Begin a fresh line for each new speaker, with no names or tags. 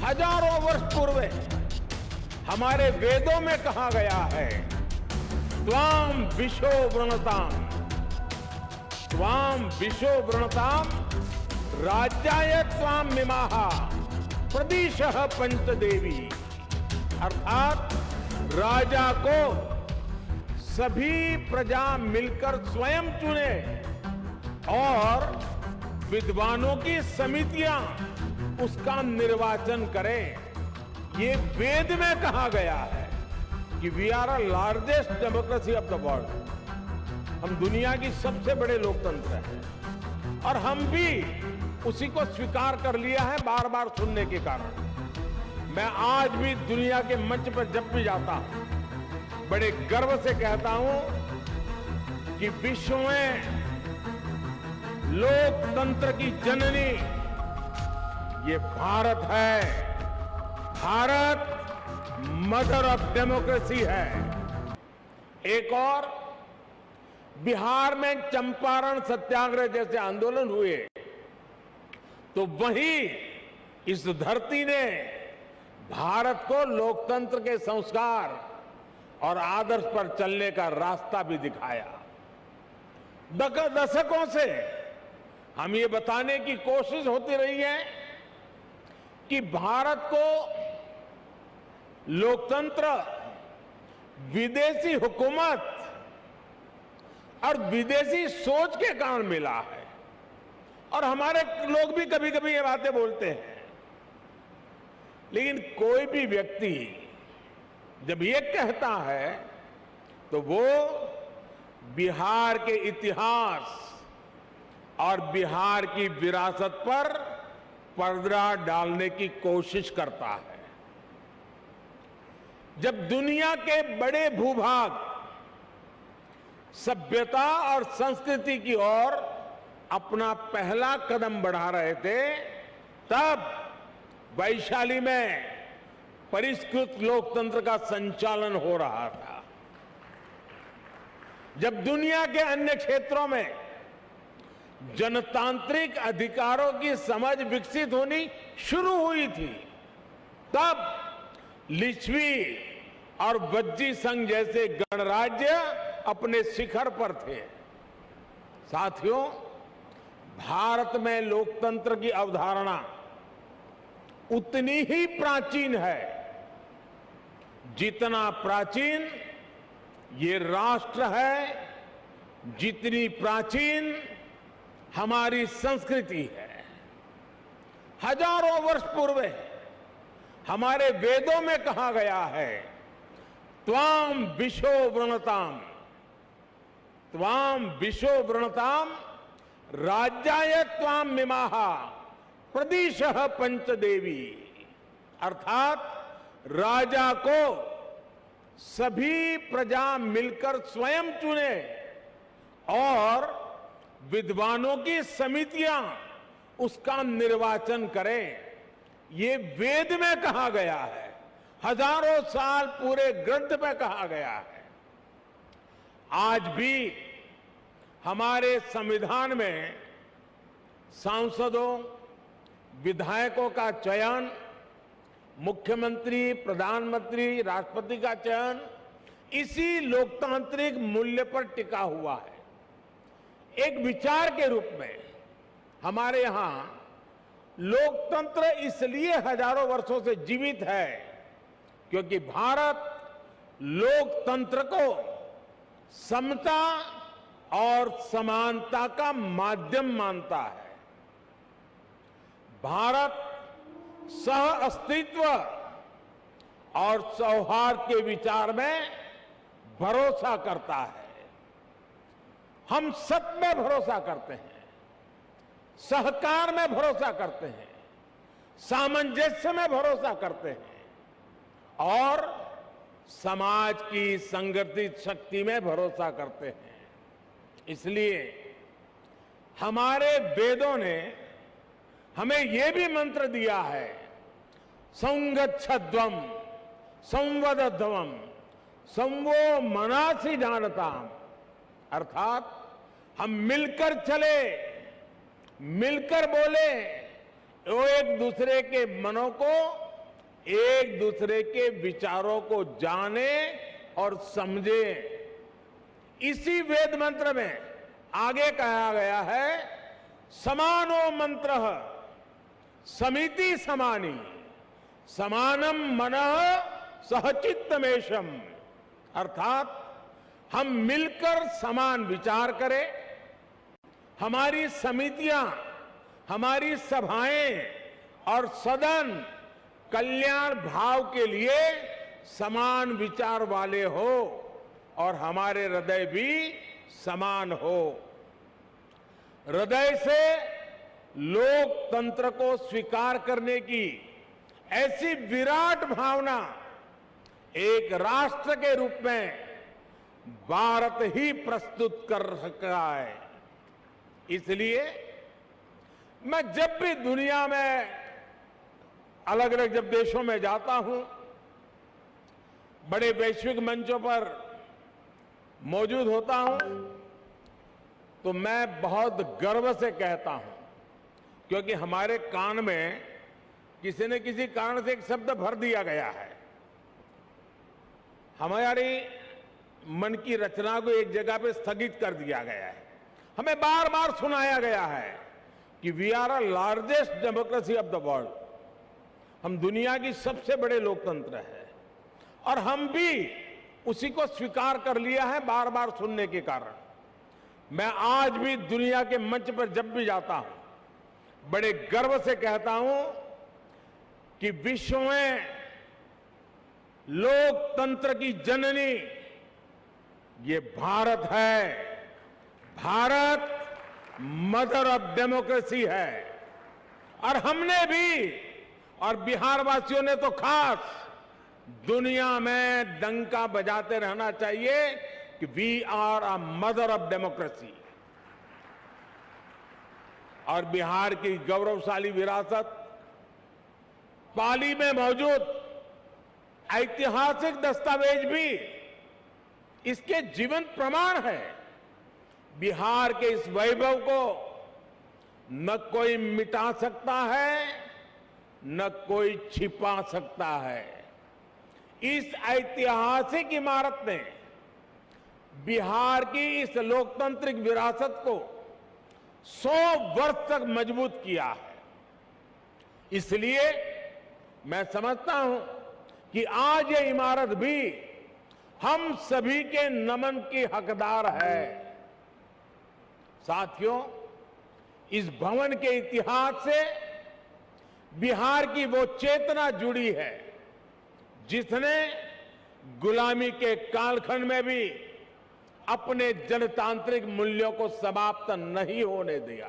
हजारों वर्ष पूर्व हमारे वेदों में कहा गया है, त्वाम विशो वृणताम, त्वाम विशो वृणताम राज्याय त्वाम मिमाहा प्रदिशः पंचदेवी। अर्थात राजा को सभी प्रजा मिलकर स्वयं चुने और विद्वानों की समितियां उसका निर्वाचन करें। ये वेद में कहा गया है कि we are a largest democracy of the world, हम दुनिया की सबसे बड़े लोकतंत्र हैं और हम भी उसी को स्वीकार कर लिया है बार बार सुनने के कारण। मैं आज भी दुनिया के मंच पर जब भी जाता हूं बड़े गर्व से कहता हूं कि विश्व में लोकतंत्र की जननी ये भारत है। भारत मदर ऑफ डेमोक्रेसी है। एक और, बिहार में चंपारण सत्याग्रह जैसे आंदोलन हुए तो वहीं इस धरती ने भारत को लोकतंत्र के संस्कार और आदर्श पर चलने का रास्ता भी दिखाया। दशकों से हम ये बताने की कोशिश होती रही है कि भारत को लोकतंत्र विदेशी हुकूमत और विदेशी सोच के कारण मिला है और हमारे लोग भी कभी कभी ये बातें बोलते हैं। लेकिन कोई भी व्यक्ति जब ये कहता है तो वो बिहार के इतिहास और बिहार की विरासत पर पर्दा डालने की कोशिश करता है। जब दुनिया के बड़े भूभाग सभ्यता और संस्कृति की ओर अपना पहला कदम बढ़ा रहे थे, तब वैशाली में परिष्कृत लोकतंत्र का संचालन हो रहा था। जब दुनिया के अन्य क्षेत्रों में जनतांत्रिक अधिकारों की समझ विकसित होनी शुरू हुई थी, तब लिच्छवी और वज्जी संघ जैसे गणराज्य अपने शिखर पर थे। साथियों, भारत में लोकतंत्र की अवधारणा उतनी ही प्राचीन है जितना प्राचीन ये राष्ट्र है, जितनी प्राचीन हमारी संस्कृति है। हजारों वर्ष पूर्व हमारे वेदों में कहा गया है, त्वाम विशो वृणताम, त्वाम विशो वृणताम राज्याय त्वाम मिमाहा प्रदिशः पंचदेवी। अर्थात राजा को सभी प्रजा मिलकर स्वयं चुने और विद्वानों की समितियां उसका निर्वाचन करें। ये वेद में कहा गया है, हजारों साल पूरे ग्रंथ में कहा गया है। आज भी हमारे संविधान में सांसदों, विधायकों का चयन, मुख्यमंत्री, प्रधानमंत्री, राष्ट्रपति का चयन इसी लोकतांत्रिक मूल्य पर टिका हुआ है। एक विचार के रूप में हमारे यहां लोकतंत्र इसलिए हजारों वर्षों से जीवित है क्योंकि भारत लोकतंत्र को समता और समानता का माध्यम मानता है। भारत सह अस्तित्व और सौहार्द के विचार में भरोसा करता है। हम सब में भरोसा करते हैं, सहकार में भरोसा करते हैं, सामंजस्य में भरोसा करते हैं और समाज की संगठित शक्ति में भरोसा करते हैं। इसलिए हमारे वेदों ने हमें यह भी मंत्र दिया है, संगच्छध्वम संवदध्वम संवो मनासि जानताम। अर्थात हम मिलकर चले, मिलकर बोले, वो एक दूसरे के मनों को एक दूसरे के विचारों को जाने और समझे। इसी वेद मंत्र में आगे कहा गया है, समानो मंत्रः समिति समानी समानम मनः सहचित्तमेशम। अर्थात हम मिलकर समान विचार करें, हमारी समितियां, हमारी सभाएं और सदन कल्याण भाव के लिए समान विचार वाले हो और हमारे हृदय भी समान हो। हृदय से लोकतंत्र को स्वीकार करने की ऐसी विराट भावना एक राष्ट्र के रूप में भारत ही प्रस्तुत कर सका है। इसलिए मैं जब भी दुनिया में अलग अलग जब देशों में जाता हूं, बड़े वैश्विक मंचों पर मौजूद होता हूं, तो मैं बहुत गर्व से कहता हूं, क्योंकि हमारे कान में किसी न किसी कारण से एक शब्द भर दिया गया है। हमारी मन की रचना को एक जगह पे स्थगित कर दिया गया है। हमें बार बार सुनाया गया है कि we are a largest democracy of the world, हम दुनिया की सबसे बड़े लोकतंत्र है, और हम भी उसी को स्वीकार कर लिया है बार बार सुनने के कारण। मैं आज भी दुनिया के मंच पर जब भी जाता हूं, बड़े गर्व से कहता हूं कि विश्व में लोकतंत्र की जननी ये भारत है। भारत मदर ऑफ डेमोक्रेसी है, और हमने भी, और बिहार वासियों ने तो खास, दुनिया में डंका बजाते रहना चाहिए कि we are a mother of democracy. और बिहार की गौरवशाली विरासत, पाली में मौजूद ऐतिहासिक दस्तावेज भी इसके जीवंत प्रमाण है। बिहार के इस वैभव को न कोई मिटा सकता है, न कोई छिपा सकता है। इस ऐतिहासिक इमारत ने बिहार की इस लोकतांत्रिक विरासत को 100 वर्ष तक मजबूत किया है। इसलिए मैं समझता हूं कि आज ये इमारत भी हम सभी के नमन की हकदार है। साथियों, इस भवन के इतिहास से बिहार की वो चेतना जुड़ी है जिसने गुलामी के कालखंड में भी अपने जनतांत्रिक मूल्यों को समाप्त नहीं होने दिया।